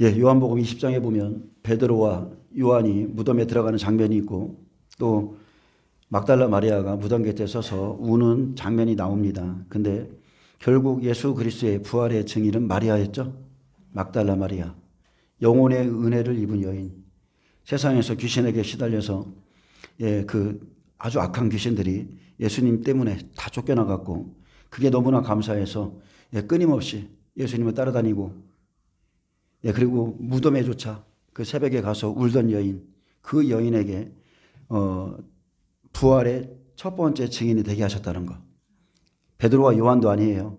예, 요한복음 20장에 보면 베드로와 요한이 무덤에 들어가는 장면이 있고 또 막달라 마리아가 무덤 곁에 서서 우는 장면이 나옵니다. 근데 결국 예수 그리스도의 부활의 증인은 마리아였죠. 막달라 마리아. 영혼의 은혜를 입은 여인. 세상에서 귀신에게 시달려서 그 아주 악한 귀신들이 예수님 때문에 다 쫓겨나갔고 그게 너무나 감사해서 끊임없이 예수님을 따라다니고 그리고 무덤에조차 그 새벽에 가서 울던 여인, 그 여인에게 부활의 첫 번째 증인이 되게 하셨다는 것. 베드로와 요한도 아니에요.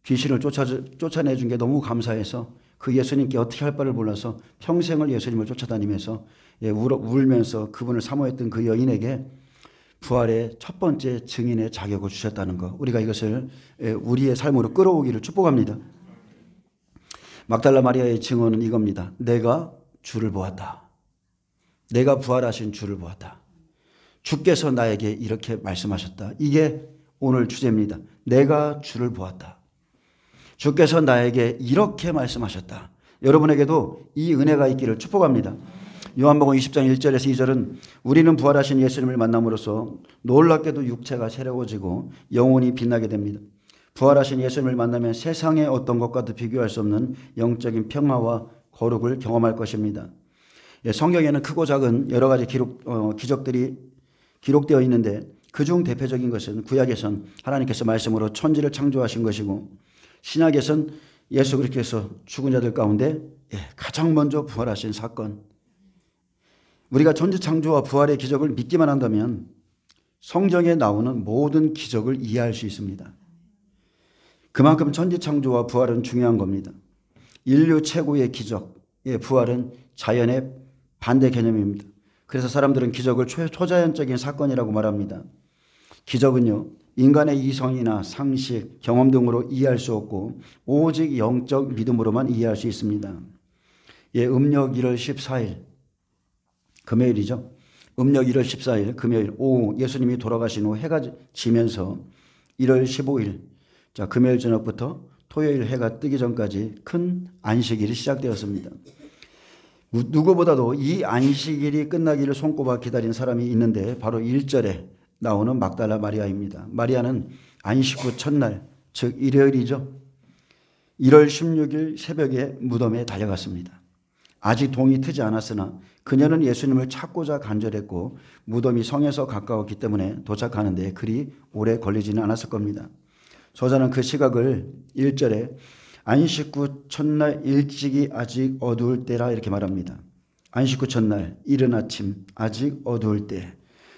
귀신을 쫓아내준 게 너무 감사해서 그 예수님께 어떻게 할 바를 몰라서 평생을 예수님을 쫓아다니면서 울면서 그분을 사모했던 그 여인에게 부활의 첫 번째 증인의 자격을 주셨다는 것. 우리가 이것을 우리의 삶으로 끌어오기를 축복합니다. 막달라 마리아의 증언은 이겁니다. 내가 주를 보았다. 내가 부활하신 주를 보았다. 주께서 나에게 이렇게 말씀하셨다. 이게 오늘 주제입니다. 내가 주를 보았다. 주께서 나에게 이렇게 말씀하셨다. 여러분에게도 이 은혜가 있기를 축복합니다. 요한복음 20장 1절에서 2절은 우리는 부활하신 예수님을 만남으로써 놀랍게도 육체가 새로워지고 영혼이 빛나게 됩니다. 부활하신 예수님을 만나면 세상의 어떤 것과도 비교할 수 없는 영적인 평화와 거룩을 경험할 것입니다. 성경에는 크고 작은 여러 가지 기적들이 기록되어 있는데 그중 대표적인 것은 구약에선 하나님께서 말씀으로 천지를 창조하신 것이고 신약에선 예수 그리스도께서 죽은 자들 가운데 가장 먼저 부활하신 사건. 우리가 천지 창조와 부활의 기적을 믿기만 한다면 성경에 나오는 모든 기적을 이해할 수 있습니다. 그만큼 천지 창조와 부활은 중요한 겁니다. 인류 최고의 기적의 부활은 자연의 반대 개념입니다. 그래서 사람들은 기적을 초자연적인 사건이라고 말합니다. 기적은요, 인간의 이성이나 상식, 경험 등으로 이해할 수 없고 오직 영적 믿음으로만 이해할 수 있습니다. 음력 1월 14일 금요일이죠. 음력 1월 14일 금요일 오후 예수님이 돌아가신 후 해가 지면서 1월 15일 금요일 저녁부터 토요일 해가 뜨기 전까지 큰 안식일이 시작되었습니다. 누구보다도 이 안식일이 끝나기를 손꼽아 기다린 사람이 있는데 바로 1절에 나오는 막달라 마리아입니다. 마리아는 안식 후 첫날, 즉 일요일이죠. 1월 16일 새벽에 무덤에 달려갔습니다. 아직 동이 트지 않았으나 그녀는 예수님을 찾고자 간절했고 무덤이 성에서 가까웠기 때문에 도착하는데 그리 오래 걸리지는 않았을 겁니다. 저자는 그 시각을 1절에 안식 후 첫날 일찍이 아직 어두울 때라 이렇게 말합니다. 안식 후 첫날 이른 아침 아직 어두울 때.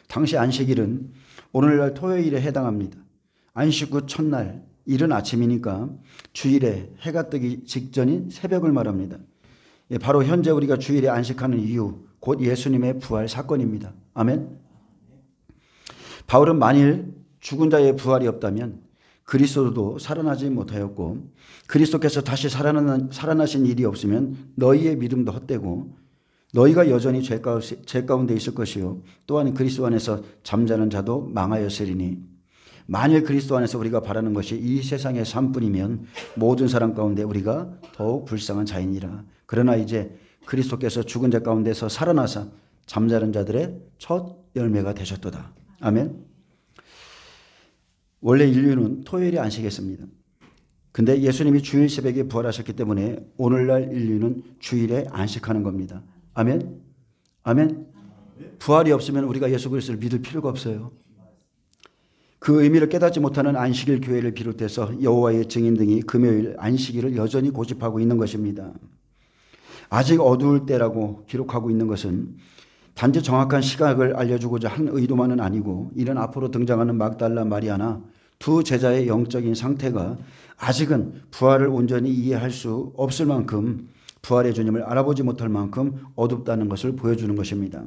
당시 안식일은 오늘날 토요일에 해당합니다. 안식 후 첫날 이른 아침이니까 주일에 해가 뜨기 직전인 새벽을 말합니다. 바로 현재 우리가 주일에 안식하는 이유, 곧 예수님의 부활 사건입니다. 아멘. 바울은 만일 죽은 자의 부활이 없다면 그리스도도 살아나지 못하였고 그리스도께서 다시 살아나신 일이 없으면 너희의 믿음도 헛되고 너희가 여전히 죄 가운데 있을 것이요 또한 그리스도 안에서 잠자는 자도 망하였으리니 만일 그리스도 안에서 우리가 바라는 것이 이 세상의 삶뿐이면 모든 사람 가운데 우리가 더욱 불쌍한 자이니라. 그러나 이제 그리스도께서 죽은 자 가운데서 살아나사 잠자는 자들의 첫 열매가 되셨도다. 아멘. 원래 인류는 토요일에 안식했습니다. 근데 예수님이 주일 새벽에 부활하셨기 때문에 오늘날 인류는 주일에 안식하는 겁니다. 아멘. 아멘. 부활이 없으면 우리가 예수 그리스도를 믿을 필요가 없어요. 그 의미를 깨닫지 못하는 안식일 교회를 비롯해서 여호와의 증인 등이 금요일 안식일을 여전히 고집하고 있는 것입니다. 아직 어두울 때라고 기록하고 있는 것은 단지 정확한 시각을 알려주고자 한 의도만은 아니고 이런 앞으로 등장하는 막달라 마리아나 두 제자의 영적인 상태가 아직은 부활을 온전히 이해할 수 없을 만큼 부활의 주님을 알아보지 못할 만큼 어둡다는 것을 보여주는 것입니다.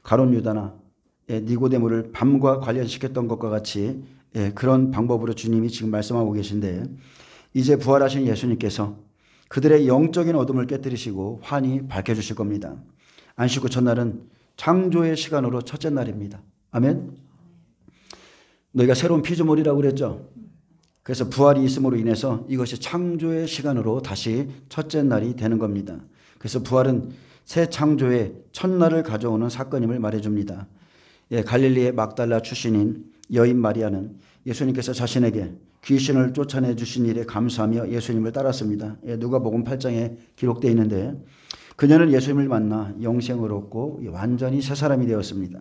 가룟 유다나 니고데모를 밤과 관련시켰던 것과 같이 그런 방법으로 주님이 지금 말씀하고 계신데 이제 부활하신 예수님께서 그들의 영적인 어둠을 깨뜨리시고 환히 밝혀주실 겁니다. 안식 후 첫날은 창조의 시간으로 첫째 날입니다. 아멘. 너희가 새로운 피조물이라고 그랬죠. 그래서 부활이 있음으로 인해서 이것이 창조의 시간으로 다시 첫째 날이 되는 겁니다. 그래서 부활은 새 창조의 첫날을 가져오는 사건임을 말해줍니다. 예, 갈릴리의 막달라 출신인 여인 마리아는 예수님께서 자신에게 귀신을 쫓아내 주신 일에 감사하며 예수님을 따랐습니다. 예, 누가복음 8장에 기록되어 있는데 그녀는 예수님을 만나 영생을 얻고 완전히 새 사람이 되었습니다.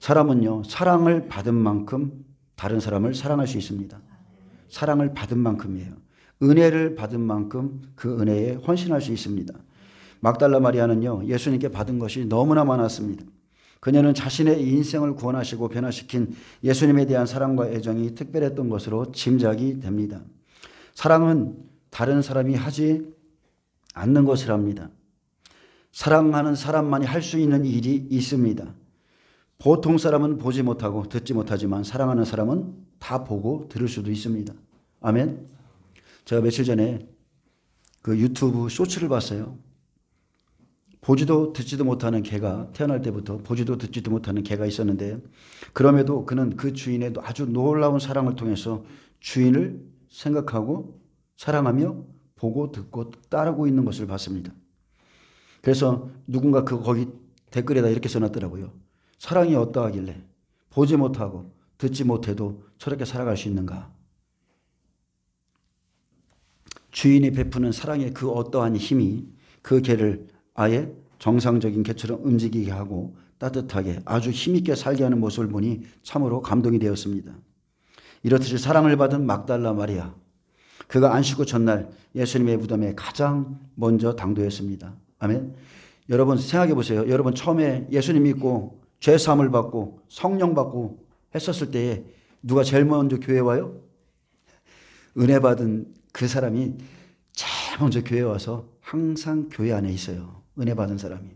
사람은요, 사랑을 받은 만큼 다른 사람을 사랑할 수 있습니다. 사랑을 받은 만큼이에요. 은혜를 받은 만큼 그 은혜에 헌신할 수 있습니다. 막달라 마리아는요, 예수님께 받은 것이 너무나 많았습니다. 그녀는 자신의 인생을 구원하시고 변화시킨 예수님에 대한 사랑과 애정이 특별했던 것으로 짐작이 됩니다. 사랑은 다른 사람이 하지 않는 것이랍니다. 사랑하는 사람만이 할 수 있는 일이 있습니다. 보통 사람은 보지 못하고 듣지 못하지만 사랑하는 사람은 다 보고 들을 수도 있습니다. 아멘. 제가 며칠 전에 그 유튜브 쇼츠를 봤어요. 보지도 듣지도 못하는 개가 태어날 때부터 보지도 듣지도 못하는 개가 있었는데 그럼에도 그는 그 주인의 아주 놀라운 사랑을 통해서 주인을 생각하고 사랑하며 보고 듣고 따르고 있는 것을 봤습니다. 그래서 누군가 거기 댓글에다 이렇게 써놨더라고요. 사랑이 어떠하길래 보지 못하고 듣지 못해도 저렇게 살아갈 수 있는가. 주인이 베푸는 사랑의 그 어떠한 힘이 그 개를 아예 정상적인 개처럼 움직이게 하고 따뜻하게 아주 힘있게 살게 하는 모습을 보니 참으로 감동이 되었습니다. 이렇듯이 사랑을 받은 막달라 마리아, 그가 안식 후 전날 예수님의 무덤에 가장 먼저 당도했습니다. 아멘. 여러분 생각해 보세요. 여러분 처음에 예수님 믿고 죄사함을 받고 성령 받고 했었을 때에 누가 제일 먼저 교회 와요? 은혜 받은 그 사람이 제일 먼저 교회 와서 항상 교회 안에 있어요. 은혜 받은 사람이.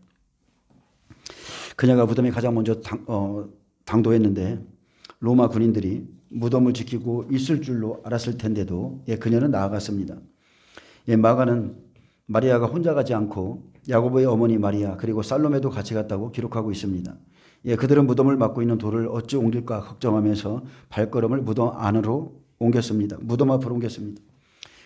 그녀가 무덤에 가장 먼저 당도했는데 로마 군인들이 무덤을 지키고 있을 줄로 알았을 텐데도 그녀는 나아갔습니다. 마가는 마리아가 혼자 가지 않고 야고보의 어머니 마리아 그리고 살로메도 같이 갔다고 기록하고 있습니다. 그들은 무덤을 막고 있는 돌을 어찌 옮길까 걱정하면서 발걸음을 무덤 안으로 옮겼습니다. 무덤 앞으로 옮겼습니다.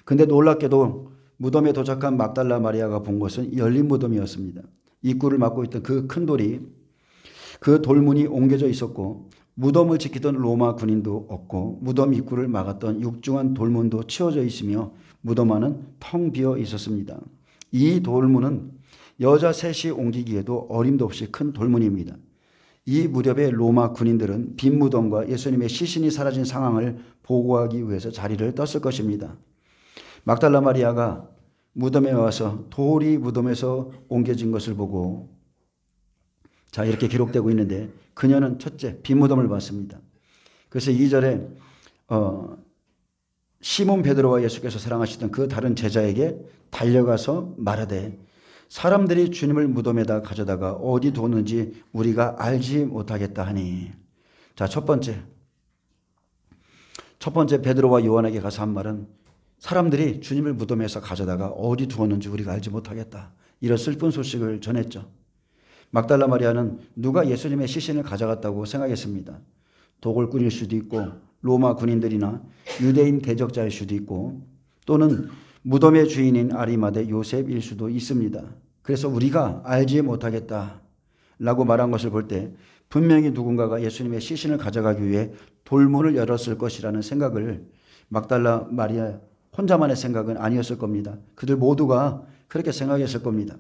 근데 놀랍게도 무덤에 도착한 막달라 마리아가 본 것은 열린 무덤이었습니다. 입구를 막고 있던 그 큰 돌이 그 돌문이 옮겨져 있었고 무덤을 지키던 로마 군인도 없고 무덤 입구를 막았던 육중한 돌문도 치워져 있으며 무덤 안은 텅 비어 있었습니다. 이 돌문은 여자 셋이 옮기기에도 어림도 없이 큰 돌문입니다. 이 무렵에 로마 군인들은 빈 무덤과 예수님의 시신이 사라진 상황을 보고하기 위해서 자리를 떴을 것입니다. 막달라 마리아가 무덤에 와서 돌이 무덤에서 옮겨진 것을 보고 자 이렇게 기록되고 있는데 그녀는 첫째 빈 무덤을 봤습니다. 그래서 2절에 시몬 베드로와 예수께서 사랑하시던 그 다른 제자에게 달려가서 말하되 사람들이 주님을 무덤에다 가져다가 어디 두었는지 우리가 알지 못하겠다 하니 자 첫 번째 베드로와 요한에게 가서 한 말은 사람들이 주님을 무덤에서 가져다가 어디 두었는지 우리가 알지 못하겠다. 이런 슬픈 소식을 전했죠. 막달라 마리아는 누가 예수님의 시신을 가져갔다고 생각했습니다. 도굴꾼일 수도 있고 로마 군인들이나 유대인 대적자일 수도 있고 또는 무덤의 주인인 아리마대 요셉일 수도 있습니다. 그래서 우리가 알지 못하겠다라고 말한 것을 볼 때 분명히 누군가가 예수님의 시신을 가져가기 위해 돌문을 열었을 것이라는 생각을 막달라 마리아 혼자만의 생각은 아니었을 겁니다. 그들 모두가 그렇게 생각했을 겁니다.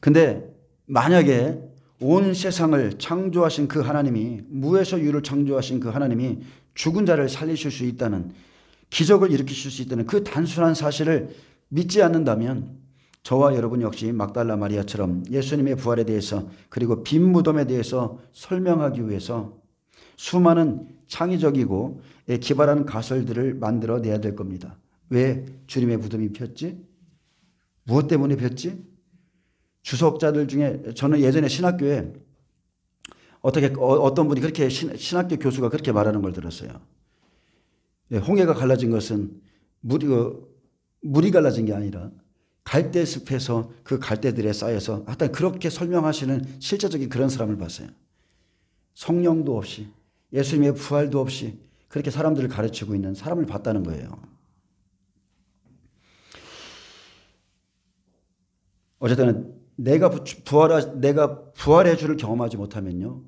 근데 만약에 온 세상을 창조하신 그 하나님이 무에서 유를 창조하신 그 하나님이 죽은 자를 살리실 수 있다는 기적을 일으키실 수 있다는 그 단순한 사실을 믿지 않는다면 저와 여러분 역시 막달라 마리아처럼 예수님의 부활에 대해서 그리고 빈 무덤에 대해서 설명하기 위해서 수많은 창의적이고 기발한 가설들을 만들어내야 될 겁니다. 왜 주님의 무덤이 폈지? 무엇 때문에 폈지? 주석자들 중에 저는 예전에 신학교에 어떤 분이 그렇게 신학교 교수가 그렇게 말하는 걸 들었어요. 홍해가 갈라진 것은 물이 갈라진 게 아니라 갈대숲에서 그 갈대들에 쌓여서 하여튼 그렇게 설명하시는 실제적인 그런 사람을 봤어요. 성령도 없이 예수님의 부활도 없이 그렇게 사람들을 가르치고 있는 사람을 봤다는 거예요. 어쨌든 내가 부활의 주를 경험하지 못하면요,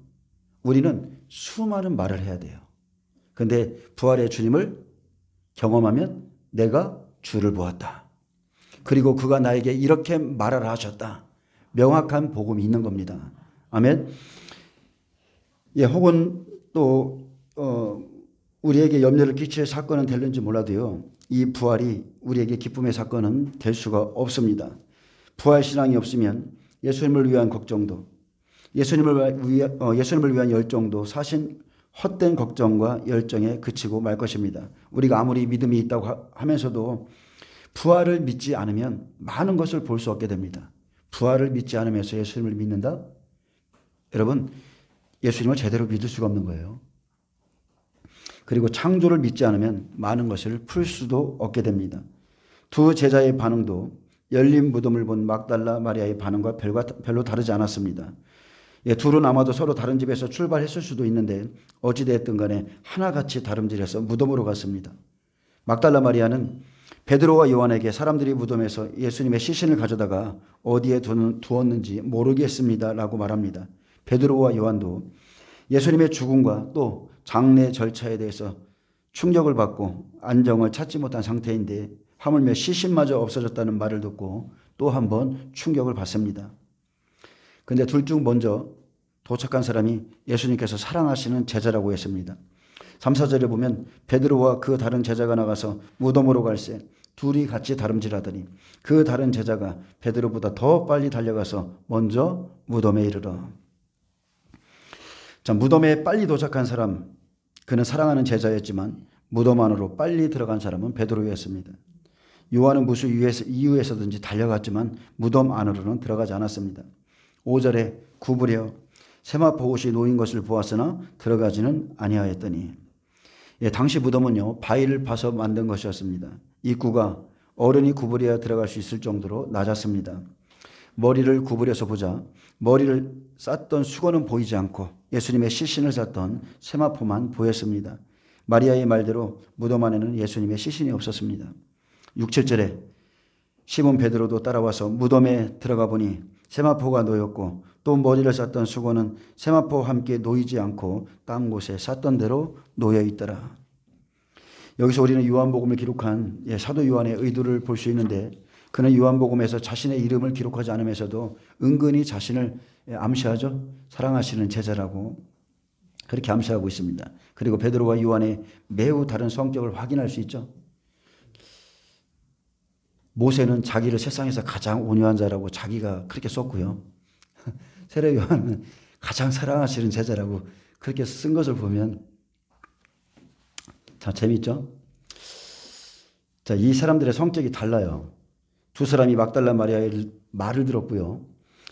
우리는 수많은 말을 해야 돼요. 근데 부활의 주님을 경험하면 내가 주를 보았다. 그리고 그가 나에게 이렇게 말하라 하셨다. 명확한 복음이 있는 겁니다. 아멘. 예, 혹은 또 우리에게 염려를 끼칠 사건은 될는지 몰라도요, 이 부활이 우리에게 기쁨의 사건은 될 수가 없습니다. 부활 신앙이 없으면 예수님을 위한 걱정도, 예수님을 위한 열정도 사실 헛된 걱정과 열정에 그치고 말 것입니다. 우리가 아무리 믿음이 있다고 하면서도 부활을 믿지 않으면 많은 것을 볼 수 없게 됩니다. 부활을 믿지 않으면서 예수님을 믿는다? 여러분, 예수님을 제대로 믿을 수가 없는 거예요. 그리고 창조를 믿지 않으면 많은 것을 풀 수도 없게 됩니다. 두 제자의 반응도 열린 무덤을 본 막달라 마리아의 반응과 별로 다르지 않았습니다. 예, 둘은 아마도 서로 다른 집에서 출발했을 수도 있는데 어찌되었든 간에 하나같이 다름질해서 무덤으로 갔습니다. 막달라 마리아는 베드로와 요한에게 사람들이 무덤에서 예수님의 시신을 가져다가 어디에 두었는지 모르겠습니다 라고 말합니다. 베드로와 요한도 예수님의 죽음과 또 장례 절차에 대해서 충격을 받고 안정을 찾지 못한 상태인데 하물며 시신마저 없어졌다는 말을 듣고 또 한 번 충격을 받습니다. 그런데 둘 중 먼저 도착한 사람이 예수님께서 사랑하시는 제자라고 했습니다. 3, 4절에 보면 베드로와 그 다른 제자가 나가서 무덤으로 갈새 둘이 같이 다름질하더니 그 다른 제자가 베드로보다 더 빨리 달려가서 먼저 무덤에 이르러. 자, 무덤에 빨리 도착한 사람, 그는 사랑하는 제자였지만 무덤 안으로 빨리 들어간 사람은 베드로였습니다. 요한은 무슨 이유에서든지 달려갔지만 무덤 안으로는 들어가지 않았습니다. 5절에 구부려 세마포 옷이 놓인 것을 보았으나 들어가지는 아니하였더니, 예, 당시 무덤은요, 바위를 파서 만든 것이었습니다. 입구가 어른이 구부려야 들어갈 수 있을 정도로 낮았습니다. 머리를 구부려서 보자 머리를 쌌던 수건은 보이지 않고 예수님의 시신을 쌌던 세마포만 보였습니다. 마리아의 말대로 무덤 안에는 예수님의 시신이 없었습니다. 6, 7절에 시몬 베드로도 따라와서 무덤에 들어가 보니 세마포가 놓였고 또 머리를 쌌던 수건은 세마포와 함께 놓이지 않고 딴 곳에 쌌던 대로 놓여 있더라. 여기서 우리는 요한복음을 기록한 사도 요한의 의도를 볼 수 있는데, 그는 요한복음에서 자신의 이름을 기록하지 않으면서도 은근히 자신을 암시하죠. 사랑하시는 제자라고 그렇게 암시하고 있습니다. 그리고 베드로와 요한의 매우 다른 성격을 확인할 수 있죠. 모세는 자기를 세상에서 가장 온유한 자라고 자기가 그렇게 썼고요. 세례 요한은 가장 사랑하시는 제자라고 그렇게 쓴 것을 보면 참 재밌죠. 자, 이 사람들의 성격이 달라요. 두 사람이 막달라 마리아의 말을 들었고요.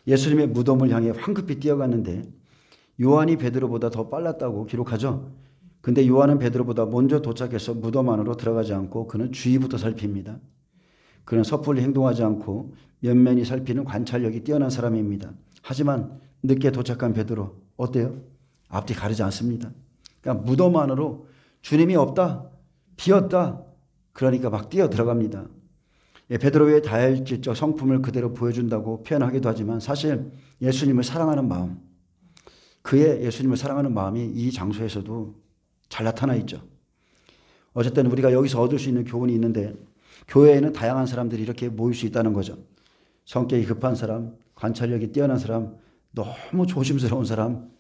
예수님의 무덤을 향해 황급히 뛰어갔는데 요한이 베드로보다 더 빨랐다고 기록하죠. 근데 요한은 베드로보다 먼저 도착해서 무덤 안으로 들어가지 않고 그는 주위부터 살핍니다. 그는 섣불리 행동하지 않고 면면히 살피는 관찰력이 뛰어난 사람입니다. 하지만 늦게 도착한 베드로 어때요? 앞뒤 가리지 않습니다. 그러니까 무덤 안으로 주님이 없다, 비었다, 그러니까 막 뛰어 들어갑니다. 베드로의 다혈질적 성품을 그대로 보여준다고 표현하기도 하지만 사실 예수님을 사랑하는 마음, 그의 예수님을 사랑하는 마음이 이 장소에서도 잘 나타나 있죠. 어쨌든 우리가 여기서 얻을 수 있는 교훈이 있는데, 교회에는 다양한 사람들이 이렇게 모일 수 있다는 거죠. 성격이 급한 사람, 관찰력이 뛰어난 사람, 너무 조심스러운 사람,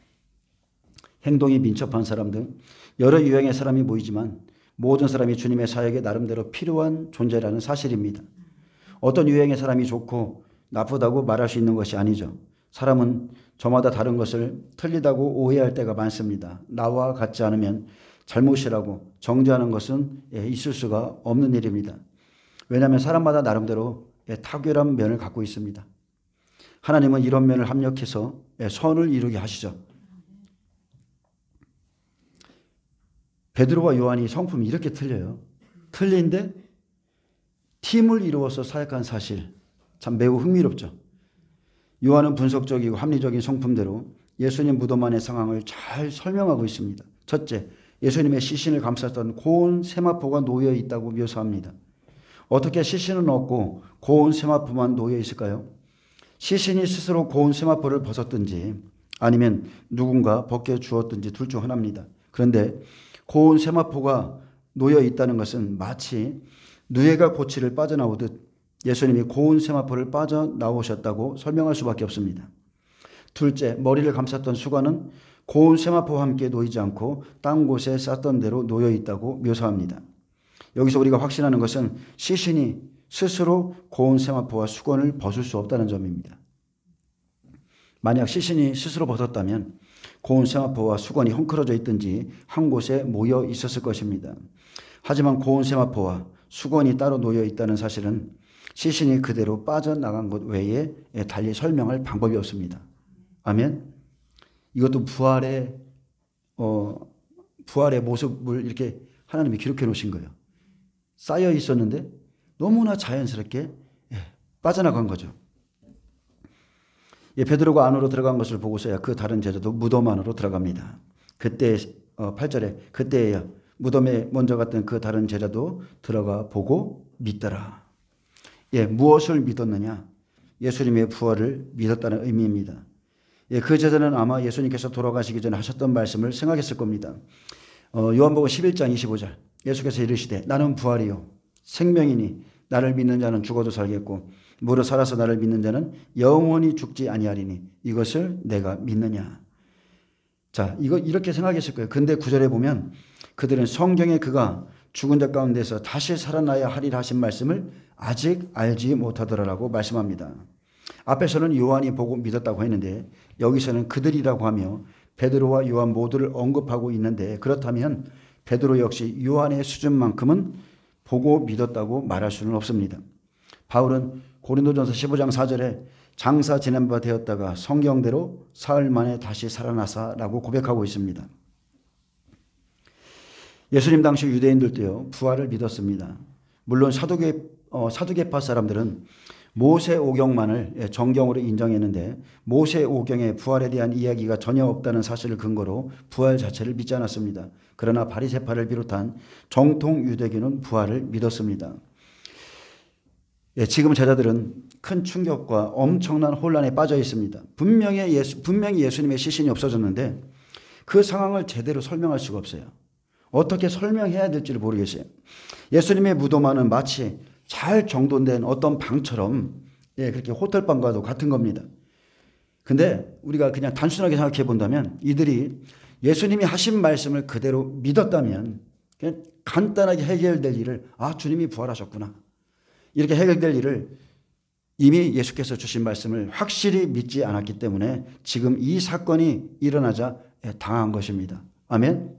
행동이 민첩한 사람 등 여러 유형의 사람이 모이지만 모든 사람이 주님의 사역에 나름대로 필요한 존재라는 사실입니다. 어떤 유형의 사람이 좋고 나쁘다고 말할 수 있는 것이 아니죠. 사람은 저마다 다른 것을 틀리다고 오해할 때가 많습니다. 나와 같지 않으면 잘못이라고 정죄하는 것은 있을 수가 없는 일입니다. 왜냐하면 사람마다 나름대로 탁월한 면을 갖고 있습니다. 하나님은 이런 면을 합력해서 선을 이루게 하시죠. 베드로와 요한이 성품이 이렇게 틀려요. 틀린데 팀을 이루어서 사역한 사실, 참 매우 흥미롭죠. 요한은 분석적이고 합리적인 성품대로 예수님 무덤 안의 상황을 잘 설명하고 있습니다. 첫째, 예수님의 시신을 감쌌던 고운 세마포가 놓여 있다고 묘사합니다. 어떻게 시신은 없고 고운 세마포만 놓여 있을까요? 시신이 스스로 고운 세마포를 벗었든지 아니면 누군가 벗겨주었든지 둘 중 하나입니다. 그런데 고운 세마포가 놓여 있다는 것은 마치 누에가 고치를 빠져나오듯 예수님이 고운 세마포를 빠져나오셨다고 설명할 수밖에 없습니다. 둘째, 머리를 감쌌던 수건은 고운 세마포와 함께 놓이지 않고 딴 곳에 쌌던 대로 놓여 있다고 묘사합니다. 여기서 우리가 확신하는 것은 시신이 스스로 고운 세마포와 수건을 벗을 수 없다는 점입니다. 만약 시신이 스스로 벗었다면 고운 세마포와 수건이 헝클어져 있든지 한 곳에 모여 있었을 것입니다. 하지만 고운 세마포와 수건이 따로 놓여 있다는 사실은 시신이 그대로 빠져나간 것 외에 달리 설명할 방법이 없습니다. 아멘. 이것도 부활의 모습을 이렇게 하나님이 기록해 놓으신 거예요. 쌓여 있었는데 너무나 자연스럽게 빠져나간 거죠. 베드로가 안으로 들어간 것을 보고서야 그 다른 제자도 무덤 안으로 들어갑니다. 그때 8절에 그때야 무덤에 먼저 갔던 그 다른 제자도 들어가 보고 믿더라. 무엇을 믿었느냐? 예수님의 부활을 믿었다는 의미입니다. 그 제자는 아마 예수님께서 돌아가시기 전에 하셨던 말씀을 생각했을 겁니다. 요한복음 11장 25절 예수께서 이르시되 나는 부활이요 생명이니 나를 믿는 자는 죽어도 살겠고 무릇 살아서 나를 믿는 자는 영원히 죽지 아니하리니 이것을 내가 믿느냐. 자, 이거 이렇게 생각했을 거예요. 근데 9절에 보면 그들은 성경에 그가 죽은 자 가운데서 다시 살아나야 하리라 하신 말씀을 아직 알지 못하더라라고 말씀합니다. 앞에서는 요한이 보고 믿었다고 했는데 여기서는 그들이라고 하며 베드로와 요한 모두를 언급하고 있는데 그렇다면 베드로 역시 요한의 수준만큼은 보고 믿었다고 말할 수는 없습니다. 바울은 고린도전서 15장 4절에 장사 지낸 바 되었다가 성경대로 사흘 만에 다시 살아나사라고 고백하고 있습니다. 예수님 당시 유대인들도요 부활을 믿었습니다. 물론 사두개파 사람들은 모세 오경만을 정경으로 인정했는데 모세 오경에 부활에 대한 이야기가 전혀 없다는 사실을 근거로 부활 자체를 믿지 않았습니다. 그러나 바리새파를 비롯한 정통 유대교는 부활을 믿었습니다. 지금 제자들은 큰 충격과 엄청난 혼란에 빠져 있습니다. 분명히 예수님의 시신이 없어졌는데 그 상황을 제대로 설명할 수가 없어요. 어떻게 설명해야 될지를 모르겠어요. 예수님의 무덤 안은 마치 잘 정돈된 어떤 방처럼 그렇게 호텔방과도 같은 겁니다. 근데 우리가 그냥 단순하게 생각해 본다면 이들이 예수님이 하신 말씀을 그대로 믿었다면 그냥 간단하게 해결될 일을 주님이 부활하셨구나 이렇게 해결될 일을 이미 예수께서 주신 말씀을 확실히 믿지 않았기 때문에 지금 이 사건이 일어나자 당한 것입니다. 아멘.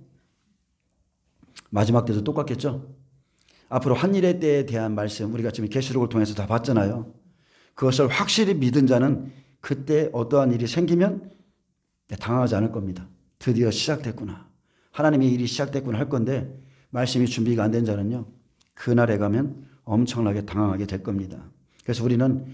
마지막 때도 똑같겠죠. 앞으로 한일의 때에 대한 말씀 우리가 지금 계시록을 통해서 다 봤잖아요. 그것을 확실히 믿은 자는 그때 어떠한 일이 생기면 당하지 않을 겁니다. 드디어 시작됐구나. 하나님의 일이 시작됐구나 할 건데 말씀이 준비가 안 된 자는요. 그날에 가면 엄청나게 당황하게 될 겁니다. 그래서 우리는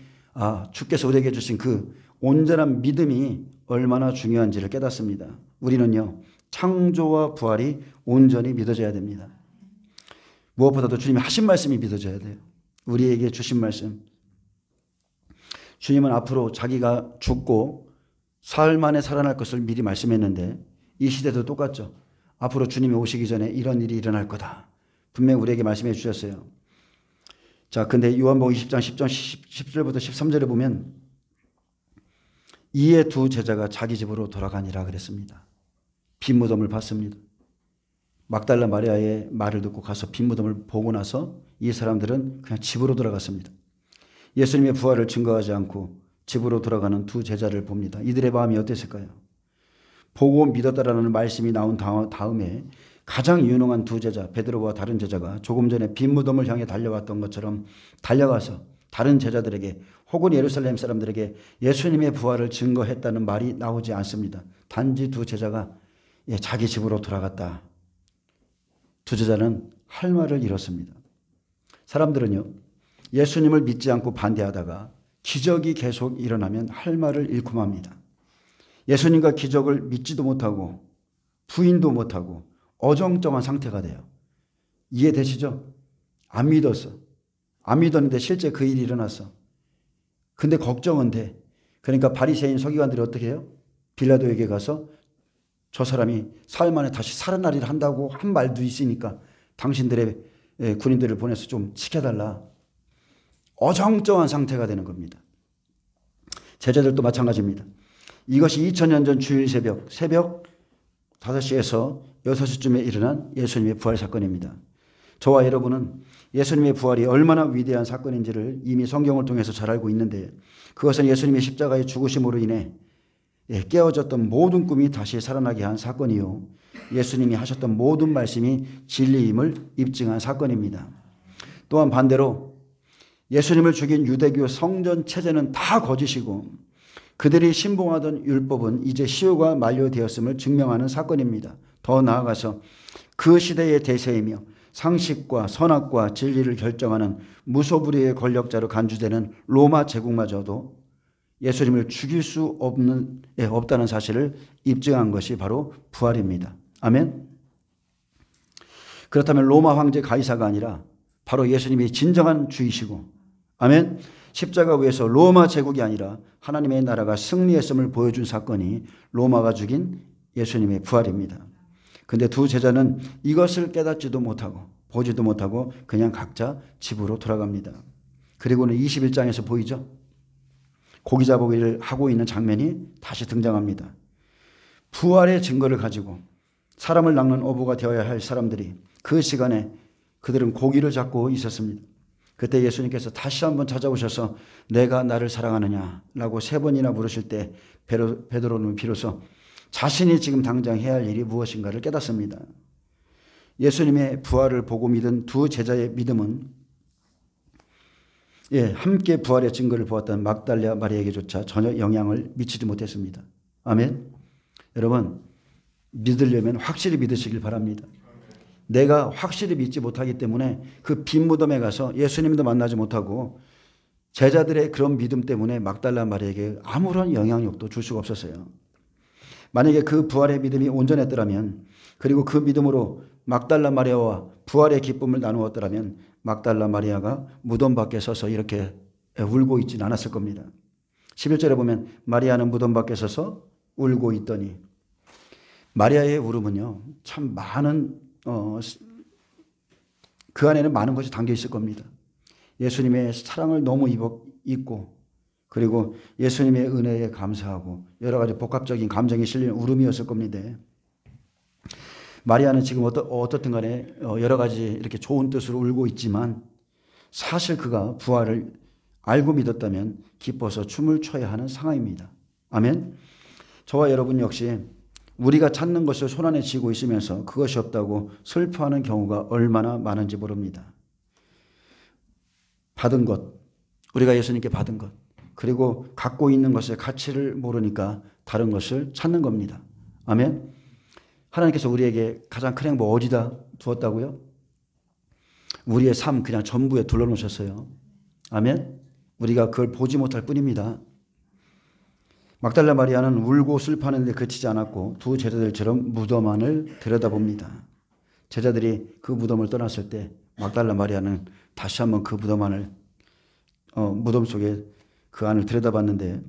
주께서 우리에게 주신 그 온전한 믿음이 얼마나 중요한지를 깨닫습니다. 우리는요. 창조와 부활이 온전히 믿어져야 됩니다. 무엇보다도 주님이 하신 말씀이 믿어져야 돼요. 우리에게 주신 말씀. 주님은 앞으로 자기가 죽고 사흘 만에 살아날 것을 미리 말씀했는데 이 시대도 똑같죠. 앞으로 주님이 오시기 전에 이런 일이 일어날 거다. 분명히 우리에게 말씀해 주셨어요. 자, 근데 요한복음 20장 10절부터 13절에 보면 이에 두 제자가 자기 집으로 돌아가니라 그랬습니다. 빈 무덤을 봤습니다. 막달라 마리아의 말을 듣고 가서 빈 무덤을 보고 나서 이 사람들은 그냥 집으로 돌아갔습니다. 예수님의 부활을 증거하지 않고 집으로 돌아가는 두 제자를 봅니다. 이들의 마음이 어땠을까요? 보고 믿었다라는 말씀이 나온 다음에 가장 유능한 두 제자 베드로와 다른 제자가 조금 전에 빈 무덤을 향해 달려왔던 것처럼 달려가서 다른 제자들에게 혹은 예루살렘 사람들에게 예수님의 부활을 증거했다는 말이 나오지 않습니다. 단지 두 제자가 자기 집으로 돌아갔다. 두 제자는 할 말을 잃었습니다. 사람들은요. 예수님을 믿지 않고 반대하다가 기적이 계속 일어나면 할 말을 잃고 맙니다. 예수님과 기적을 믿지도 못하고 부인도 못하고 어정쩡한 상태가 돼요. 이해되시죠? 안 믿었어. 안 믿었는데 실제 그 일이 일어났어. 근데 걱정은 돼. 그러니까 바리새인 서기관들이 어떻게 해요? 빌라도에게 가서 저 사람이 사흘 만에 다시 살아나리를 한다고 한 말도 있으니까 당신들의 군인들을 보내서 좀 지켜달라. 어정쩡한 상태가 되는 겁니다. 제자들도 마찬가지입니다. 이것이 2000년 전 주일 새벽 5시에서 6시쯤에 일어난 예수님의 부활 사건입니다. 저와 여러분은 예수님의 부활이 얼마나 위대한 사건인지를 이미 성경을 통해서 잘 알고 있는데, 그것은 예수님의 십자가의 죽으심으로 인해 깨어졌던 모든 꿈이 다시 살아나게 한 사건이요, 예수님이 하셨던 모든 말씀이 진리임을 입증한 사건입니다. 또한 반대로 예수님을 죽인 유대교 성전 체제는 다 거짓이고 그들이 신봉하던 율법은 이제 시효가 만료되었음을 증명하는 사건입니다. 더 나아가서 그 시대의 대세이며 상식과 선악과 진리를 결정하는 무소불위의 권력자로 간주되는 로마 제국마저도 예수님을 죽일 수 없다는 사실을 입증한 것이 바로 부활입니다. 아멘. 그렇다면 로마 황제 가이사가 아니라 바로 예수님이 진정한 주이시고, 아멘, 십자가 위에서 로마 제국이 아니라 하나님의 나라가 승리했음을 보여준 사건이 로마가 죽인 예수님의 부활입니다. 근데 두 제자는 이것을 깨닫지도 못하고 보지도 못하고 그냥 각자 집으로 돌아갑니다. 그리고는 21장에서 보이죠? 고기 잡기를 하고 있는 장면이 다시 등장합니다. 부활의 증거를 가지고 사람을 낚는 어부가 되어야 할 사람들이 그 시간에 그들은 고기를 잡고 있었습니다. 그때 예수님께서 다시 한번 찾아오셔서 내가 나를 사랑하느냐라고 3번이나 물으실 때 베드로는 비로소 자신이 지금 당장 해야 할 일이 무엇인가를 깨닫습니다. 예수님의 부활을 보고 믿은 두 제자의 믿음은 함께 부활의 증거를 보았던 막달라 마리아에게조차 전혀 영향을 미치지 못했습니다. 아멘. 여러분, 믿으려면 확실히 믿으시길 바랍니다. 내가 확실히 믿지 못하기 때문에 그 빈 무덤에 가서 예수님도 만나지 못하고 제자들의 그런 믿음 때문에 막달라 마리아에게 아무런 영향력도 줄 수가 없었어요. 만약에 그 부활의 믿음이 온전했더라면, 그리고 그 믿음으로 막달라 마리아와 부활의 기쁨을 나누었더라면 막달라 마리아가 무덤 밖에 서서 이렇게 울고 있지는 않았을 겁니다. 11절에 보면 마리아는 무덤 밖에 서서 울고 있더니, 마리아의 울음은요 참 많은 그 안에는 많은 것이 담겨 있을 겁니다. 예수님의 사랑을 너무 잊고, 그리고 예수님의 은혜에 감사하고 여러 가지 복합적인 감정이 실린 울음이었을 겁니다. 마리아는 지금 어떻든 간에 여러 가지 이렇게 좋은 뜻으로 울고 있지만 사실 그가 부활을 알고 믿었다면 기뻐서 춤을 춰야 하는 상황입니다. 아멘. 저와 여러분 역시 우리가 찾는 것을 손안에 쥐고 있으면서 그것이 없다고 슬퍼하는 경우가 얼마나 많은지 모릅니다. 받은 것, 우리가 예수님께 받은 것, 그리고 갖고 있는 것의 가치를 모르니까 다른 것을 찾는 겁니다. 아멘. 하나님께서 우리에게 가장 큰 행복 어디다 두었다고요? 우리의 삶 그냥 전부에 둘러놓으셨어요. 아멘. 우리가 그걸 보지 못할 뿐입니다. 막달라 마리아는 울고 슬퍼하는 데 그치지 않았고 두 제자들처럼 무덤 안을 들여다봅니다. 제자들이 그 무덤을 떠났을 때 막달라 마리아는 다시 한번 그 무덤 안을 무덤 속에 그 안을 들여다봤는데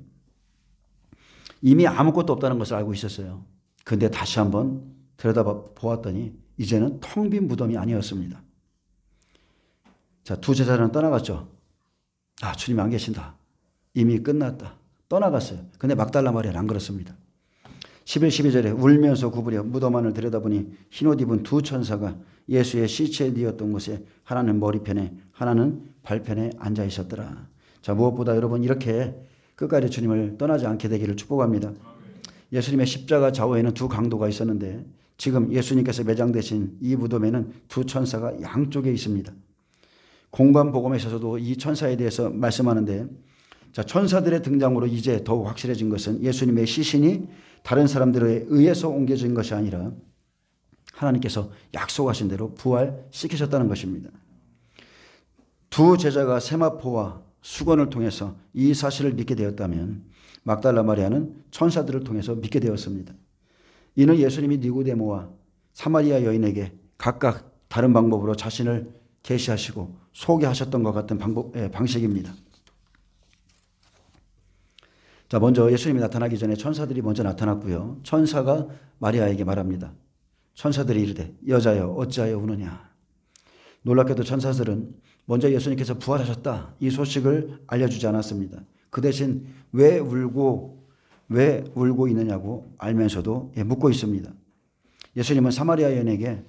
이미 아무것도 없다는 것을 알고 있었어요. 그런데 다시 한번 들여다보았더니 이제는 텅 빈 무덤이 아니었습니다. 자, 두 제자는 떠나갔죠. 아, 주님 안 계신다. 이미 끝났다. 떠나갔어요. 근데 막달라 마리아는 안 그렇습니다. 11, 12절에 울면서 구부려 무덤 안을 들여다보니 흰옷 입은 두 천사가 예수의 시체에 뉘었던 곳에 하나는 머리편에 하나는 발편에 앉아 있었더라. 자, 무엇보다 여러분 이렇게 끝까지 주님을 떠나지 않게 되기를 축복합니다. 예수님의 십자가 좌우에는 두 강도가 있었는데 지금 예수님께서 매장되신 이 무덤에는 두 천사가 양쪽에 있습니다. 공관복음에서도 이 천사에 대해서 말씀하는데, 자, 천사들의 등장으로 이제 더욱 확실해진 것은 예수님의 시신이 다른 사람들에 의해서 옮겨진 것이 아니라 하나님께서 약속하신 대로 부활시키셨다는 것입니다. 두 제자가 세마포와 수건을 통해서 이 사실을 믿게 되었다면 막달라 마리아는 천사들을 통해서 믿게 되었습니다. 이는 예수님이 니고데모와 사마리아 여인에게 각각 다른 방법으로 자신을 계시하시고 소개하셨던 것 같은 방식입니다. 자, 먼저 예수님이 나타나기 전에 천사들이 먼저 나타났고요. 천사가 마리아에게 말합니다. 천사들이 이르되 여자여 어찌하여 우느냐. 놀랍게도 천사들은 먼저 예수님께서 부활하셨다 이 소식을 알려주지 않았습니다. 그 대신 왜 울고 있느냐고 알면서도 묻고 있습니다. 예수님은 사마리아 여인에게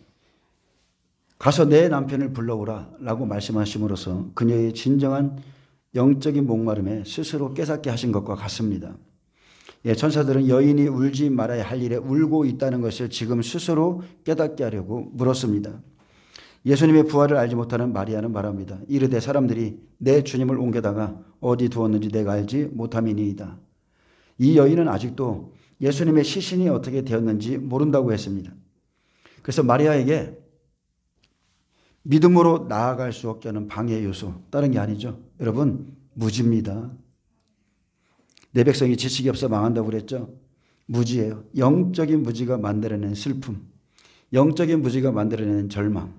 가서 내 남편을 불러오라 라고 말씀하심으로써 그녀의 진정한 영적인 목마름에 스스로 깨닫게 하신 것과 같습니다. 천사들은 여인이 울지 말아야 할 일에 울고 있다는 것을 지금 스스로 깨닫게 하려고 물었습니다. 예수님의 부활을 알지 못하는 마리아는 말합니다. 이르되 사람들이 내 주님을 옮겨다가 어디 두었는지 내가 알지 못함이니이다. 이 여인은 아직도 예수님의 시신이 어떻게 되었는지 모른다고 했습니다. 그래서 마리아에게 믿음으로 나아갈 수 없게 하는 방해 요소, 다른 게 아니죠. 여러분, 무지입니다. 내 백성이 지식이 없어 망한다고 그랬죠. 무지예요. 영적인 무지가 만들어낸 슬픔, 영적인 무지가 만들어낸 절망.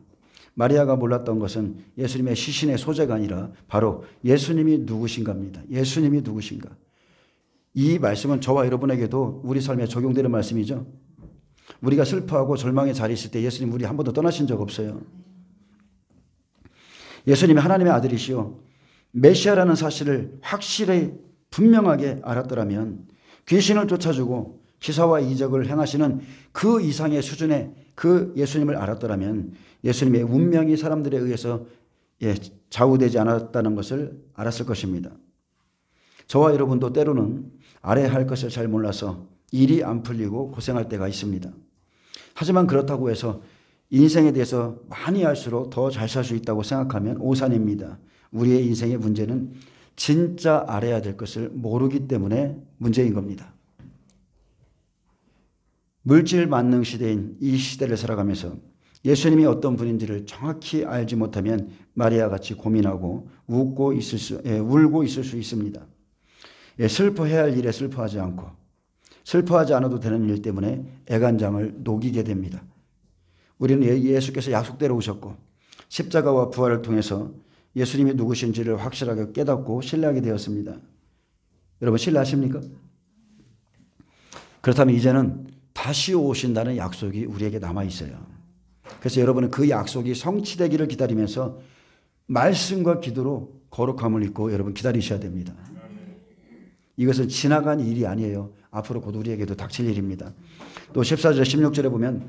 마리아가 몰랐던 것은 예수님의 시신의 소재가 아니라 바로 예수님이 누구신가입니다. 예수님이 누구신가. 이 말씀은 저와 여러분에게도 우리 삶에 적용되는 말씀이죠. 우리가 슬퍼하고 절망의 자리에 있을 때 예수님 우리 한 번도 떠나신 적 없어요. 예수님이 하나님의 아들이시오 메시아라는 사실을 확실히 분명하게 알았더라면 귀신을 쫓아주고 기사와 이적을 행하시는 그 이상의 수준의 그 예수님을 알았더라면 예수님의 운명이 사람들에 의해서 좌우되지 않았다는 것을 알았을 것입니다. 저와 여러분도 때로는 알아야 할 것을 잘 몰라서 일이 안 풀리고 고생할 때가 있습니다. 하지만 그렇다고 해서 인생에 대해서 많이 알수록 더 잘 살 수 있다고 생각하면 오산입니다. 우리의 인생의 문제는 진짜 알아야 될 것을 모르기 때문에 문제인 겁니다. 물질 만능 시대인 이 시대를 살아가면서 예수님이 어떤 분인지를 정확히 알지 못하면 마리아 같이 고민하고 울고 있을 수 있습니다. 슬퍼해야 할 일에 슬퍼하지 않고 슬퍼하지 않아도 되는 일 때문에 애간장을 녹이게 됩니다. 우리는 예수께서 약속대로 오셨고 십자가와 부활을 통해서 예수님이 누구신지를 확실하게 깨닫고 신뢰하게 되었습니다. 여러분 신뢰하십니까? 그렇다면 이제는 다시 오신다는 약속이 우리에게 남아있어요. 그래서 여러분은 그 약속이 성취되기를 기다리면서 말씀과 기도로 거룩함을 입고 여러분 기다리셔야 됩니다. 이것은 지나간 일이 아니에요. 앞으로 곧 우리에게도 닥칠 일입니다. 또 14절 16절에 보면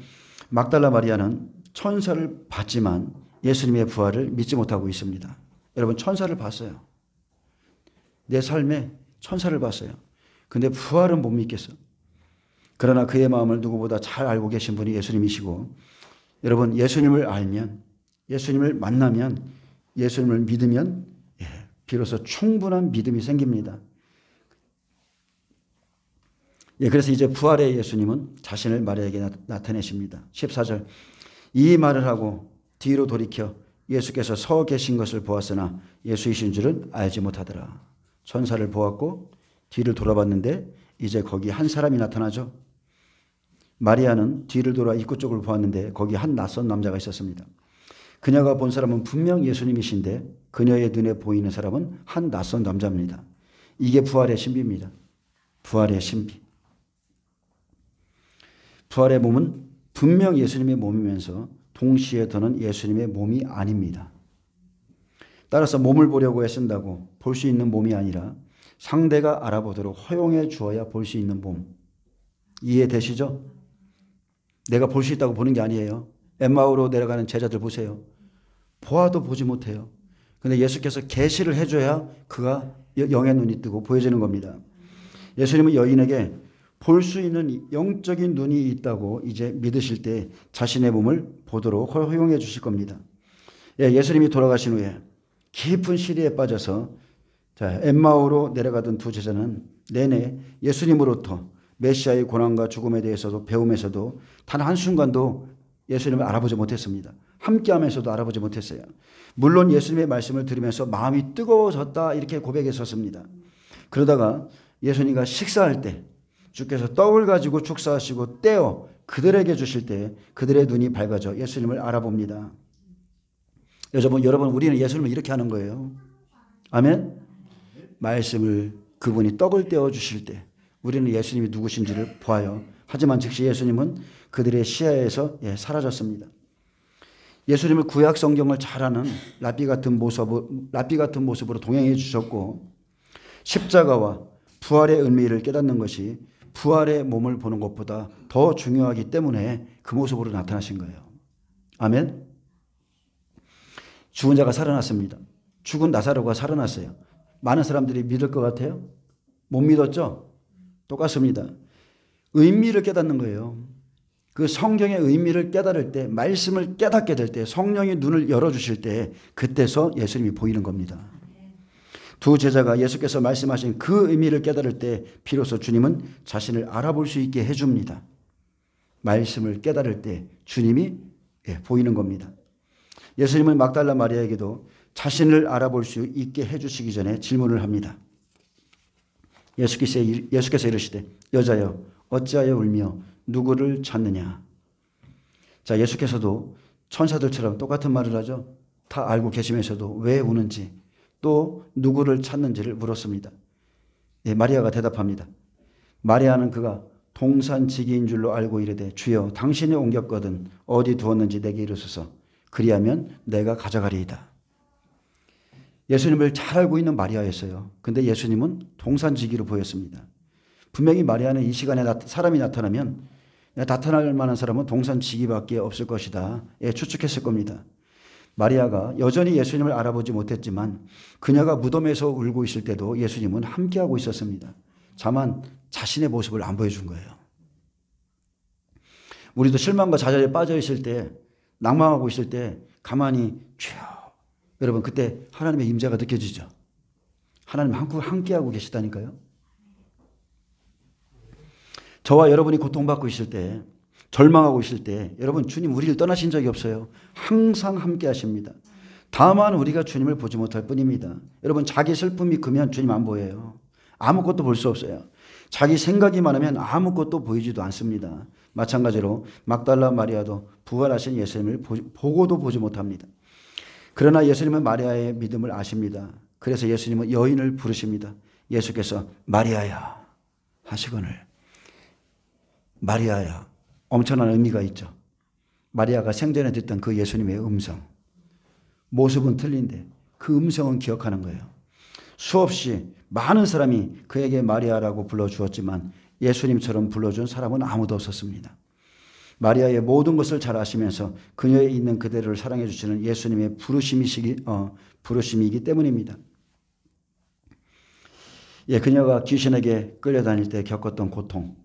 막달라 마리아는 천사를 봤지만 예수님의 부활을 믿지 못하고 있습니다. 여러분 천사를 봤어요. 내 삶에 천사를 봤어요. 근데 부활은 못 믿겠어. 그러나 그의 마음을 누구보다 잘 알고 계신 분이 예수님이시고 여러분 예수님을 알면 예수님을 만나면 예수님을 믿으면 비로소 충분한 믿음이 생깁니다. 그래서 이제 부활의 예수님은 자신을 마리아에게 나타내십니다. 14절 이 말을 하고 뒤로 돌이켜 예수께서 서 계신 것을 보았으나 예수이신 줄은 알지 못하더라. 천사를 보았고 뒤를 돌아봤는데 이제 거기 한 사람이 나타나죠. 마리아는 뒤를 돌아 입구 쪽을 보았는데 거기 한 낯선 남자가 있었습니다. 그녀가 본 사람은 분명 예수님이신데 그녀의 눈에 보이는 사람은 한 낯선 남자입니다. 이게 부활의 신비입니다. 부활의 신비. 부활의 몸은 분명 예수님의 몸이면서 동시에 더는 예수님의 몸이 아닙니다. 따라서 몸을 보려고 애쓴다고 볼 수 있는 몸이 아니라 상대가 알아보도록 허용해 주어야 볼 수 있는 몸. 이해되시죠? 내가 볼 수 있다고 보는 게 아니에요. 엠마오로 내려가는 제자들 보세요. 보아도 보지 못해요. 그런데 예수께서 계시를 해줘야 그가 영의 눈이 뜨고 보여지는 겁니다. 예수님은 여인에게 볼 수 있는 영적인 눈이 있다고 이제 믿으실 때 자신의 몸을 보도록 허용해 주실 겁니다. 예수님이 돌아가신 후에 깊은 시리에 빠져서 엠마오로 내려가던 두 제자는 내내 예수님으로부터 메시아의 고난과 죽음에 대해서도 배우면서도 단 한순간도 예수님을 알아보지 못했습니다. 함께하면서도 알아보지 못했어요. 물론 예수님의 말씀을 들으면서 마음이 뜨거워졌다 이렇게 고백했었습니다. 그러다가 예수님과 식사할 때 주께서 떡을 가지고 축사하시고 떼어 그들에게 주실 때 그들의 눈이 밝아져 예수님을 알아봅니다. 여러분, 우리는 예수님을 이렇게 하는 거예요. 아멘? 말씀을 그분이 떡을 떼어 주실 때 우리는 예수님이 누구신지를 보아요. 하지만 즉시 예수님은 그들의 시야에서 사라졌습니다. 예수님을 구약 성경을 잘 아는 랍비 같은 모습으로 동행해 주셨고 십자가와 부활의 의미를 깨닫는 것이 부활의 몸을 보는 것보다 더 중요하기 때문에 그 모습으로 나타나신 거예요. 아멘. 죽은 자가 살아났습니다. 죽은 나사로가 살아났어요. 많은 사람들이 믿을 것 같아요? 못 믿었죠? 똑같습니다. 의미를 깨닫는 거예요. 그 성경의 의미를 깨달을 때, 말씀을 깨닫게 될 때, 성령의 눈을 열어주실 때 그때서 예수님이 보이는 겁니다. 두 제자가 예수께서 말씀하신 그 의미를 깨달을 때 비로소 주님은 자신을 알아볼 수 있게 해줍니다. 말씀을 깨달을 때 주님이 보이는 겁니다. 예수님은 막달라 마리아에게도 자신을 알아볼 수 있게 해주시기 전에 질문을 합니다. 예수께서 이르시되 여자여 어찌하여 울며 누구를 찾느냐. 자, 예수께서도 천사들처럼 똑같은 말을 하죠. 다 알고 계시면서도 왜 우는지 또 누구를 찾는지를 물었습니다. 마리아가 대답합니다. 마리아는 그가 동산지기인 줄로 알고 이르되 주여 당신이 옮겼거든 어디 두었는지 내게 이르소서 그리하면 내가 가져가리이다. 예수님을 잘 알고 있는 마리아였어요. 근데 예수님은 동산지기로 보였습니다. 분명히 마리아는 이 시간에 사람이 나타나면 나타날 만한 사람은 동산지기밖에 없을 것이다. 추측했을 겁니다. 마리아가 여전히 예수님을 알아보지 못했지만 그녀가 무덤에서 울고 있을 때도 예수님은 함께하고 있었습니다. 다만 자신의 모습을 안 보여준 거예요. 우리도 실망과 좌절에 빠져 있을 때, 낭망하고 있을 때 가만히 주여, 여러분 그때 하나님의 임재가 느껴지죠. 하나님 함께하고 계시다니까요. 저와 여러분이 고통받고 있을 때, 절망하고 있을 때 여러분 주님 우리를 떠나신 적이 없어요. 항상 함께 하십니다. 다만 우리가 주님을 보지 못할 뿐입니다. 여러분 자기 슬픔이 크면 주님 안 보여요. 아무것도 볼 수 없어요. 자기 생각이 많으면 아무것도 보이지도 않습니다. 마찬가지로 막달라 마리아도 부활하신 예수님을 보고도 보지 못합니다. 그러나 예수님은 마리아의 믿음을 아십니다. 그래서 예수님은 여인을 부르십니다. 예수께서 마리아야 하시거늘 마리아야, 엄청난 의미가 있죠. 마리아가 생전에 듣던 그 예수님의 음성, 모습은 틀린데 그 음성은 기억하는 거예요. 수없이 많은 사람이 그에게 마리아라고 불러주었지만 예수님처럼 불러준 사람은 아무도 없었습니다. 마리아의 모든 것을 잘 아시면서 그녀에 있는 그대를 사랑해 주시는 예수님의 부르심이기 때문입니다. 그녀가 귀신에게 끌려다닐 때 겪었던 고통,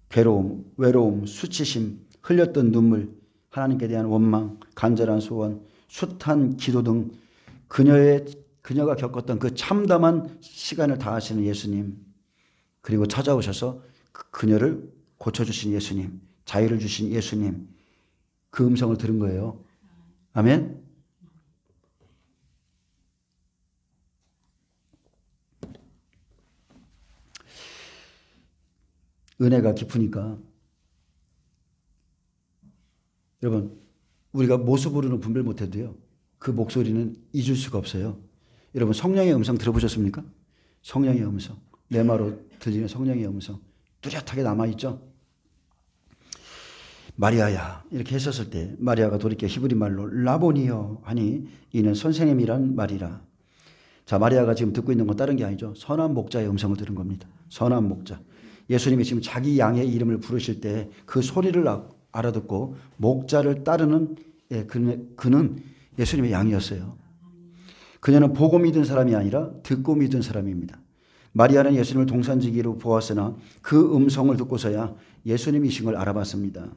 괴로움, 외로움, 수치심, 흘렸던 눈물, 하나님께 대한 원망, 간절한 소원, 숱한 기도 등 그녀가 겪었던 그 참담한 시간을 다 아시는 예수님, 그리고 찾아오셔서 그녀를 고쳐주신 예수님, 자유를 주신 예수님, 그 음성을 들은 거예요. 아멘. 은혜가 깊으니까 여러분 우리가 모습으로는 분별 못해도요 그 목소리는 잊을 수가 없어요. 여러분 성령의 음성 들어보셨습니까? 성령의 음성, 내 말로 들리는 성령의 음성 뚜렷하게 남아있죠. 마리아야 이렇게 했었을 때 마리아가 돌이켜 히브리 말로 라보니여 하니 이는 선생님이란 말이라. 자, 마리아가 지금 듣고 있는 건 다른 게 아니죠. 선한 목자의 음성을 들은 겁니다. 선한 목자. 예수님이 지금 자기 양의 이름을 부르실 때 그 소리를 알아듣고 목자를 따르는 그는 예수님의 양이었어요. 그녀는 보고 믿은 사람이 아니라 듣고 믿은 사람입니다. 마리아는 예수님을 동산지기로 보았으나 그 음성을 듣고서야 예수님이신 걸 알아봤습니다.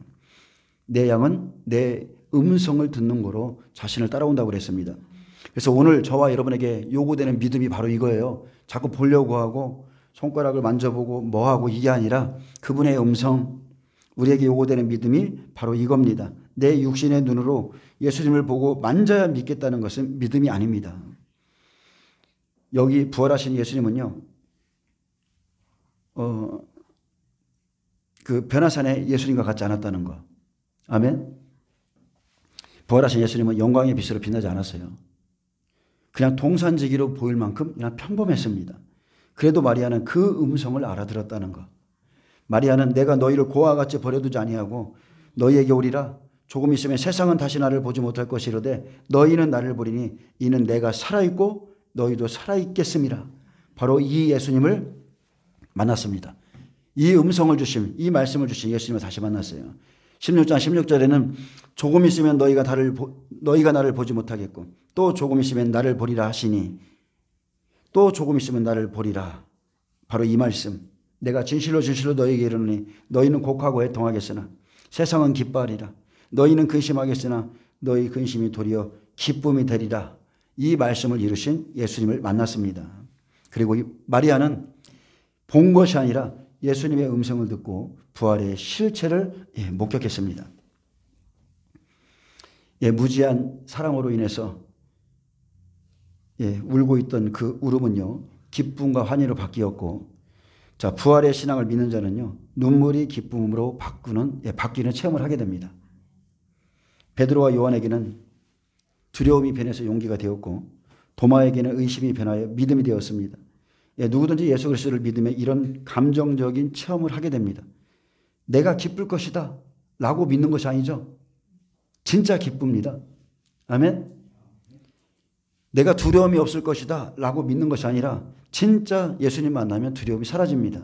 내 양은 내 음성을 듣는 거로 자신을 따라온다고 그랬습니다. 그래서 오늘 저와 여러분에게 요구되는 믿음이 바로 이거예요. 자꾸 보려고 하고 손가락을 만져보고 뭐하고 이게 아니라 그분의 음성, 우리에게 요구되는 믿음이 바로 이겁니다. 내 육신의 눈으로 예수님을 보고 만져야 믿겠다는 것은 믿음이 아닙니다. 여기 부활하신 예수님은요, 그 변화산에 예수님과 같지 않았다는 거. 아멘. 부활하신 예수님은 영광의 빛으로 빛나지 않았어요. 그냥 동산지기로 보일 만큼 그냥 평범했습니다. 그래도 마리아는 그 음성을 알아들었다는 거. 마리아는 내가 너희를 고아와 같이 버려두지 아니하고 너희에게 오리라. 조금 있으면 세상은 다시 나를 보지 못할 것이로되 너희는 나를 보리니 이는 내가 살아있고 너희도 살아있겠음이라. 바로 이 예수님을 만났습니다. 이 음성을 주심, 이 말씀을 주신 예수님을 다시 만났어요. 16장 16절에는 조금 있으면 너희가 나를 보지 못하겠고 또 조금 있으면 나를 보리라 하시니 또 조금 있으면 나를 보리라. 바로 이 말씀. 내가 진실로 진실로 너희에게 이르노니 너희는 곡하고 애통하겠으나 세상은 기뻐하리라. 너희는 근심하겠으나 너희 근심이 도리어 기쁨이 되리라. 이 말씀을 이루신 예수님을 만났습니다. 그리고 마리아는 본 것이 아니라 예수님의 음성을 듣고 부활의 실체를 목격했습니다. 무지한 사랑으로 인해서 울고 있던 그 울음은요, 기쁨과 환희로 바뀌었고, 자, 부활의 신앙을 믿는 자는요, 눈물이 기쁨으로 바뀌는 체험을 하게 됩니다. 베드로와 요한에게는 두려움이 변해서 용기가 되었고, 도마에게는 의심이 변하여 믿음이 되었습니다. 누구든지 예수 그리스도를 믿으면 이런 감정적인 체험을 하게 됩니다. 내가 기쁠 것이다 라고 믿는 것이 아니죠. 진짜 기쁩니다. 아멘. 내가 두려움이 없을 것이다 라고 믿는 것이 아니라 진짜 예수님 만나면 두려움이 사라집니다.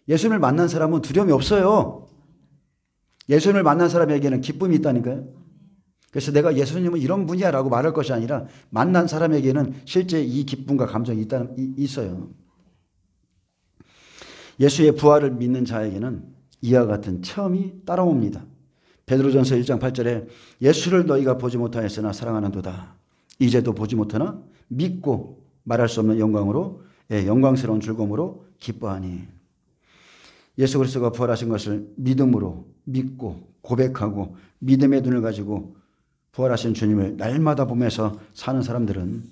예수님을 만난 사람은 두려움이 없어요. 예수님을 만난 사람에게는 기쁨이 있다니까요. 그래서 내가 예수님은 이런 분이야 라고 말할 것이 아니라 만난 사람에게는 실제 이 기쁨과 감정이 있어요. 예수의 부활을 믿는 자에게는 이와 같은 체험이 따라옵니다. 베드로전서 1장 8절에 예수를 너희가 보지 못하였으나 사랑하는도다. 이제도 보지 못하나 믿고 말할 수 없는 영광으로 영광스러운 즐거움으로 기뻐하니. 예수 그리스도가 부활하신 것을 믿음으로 믿고 고백하고 믿음의 눈을 가지고 부활하신 주님을 날마다 보면서 사는 사람들은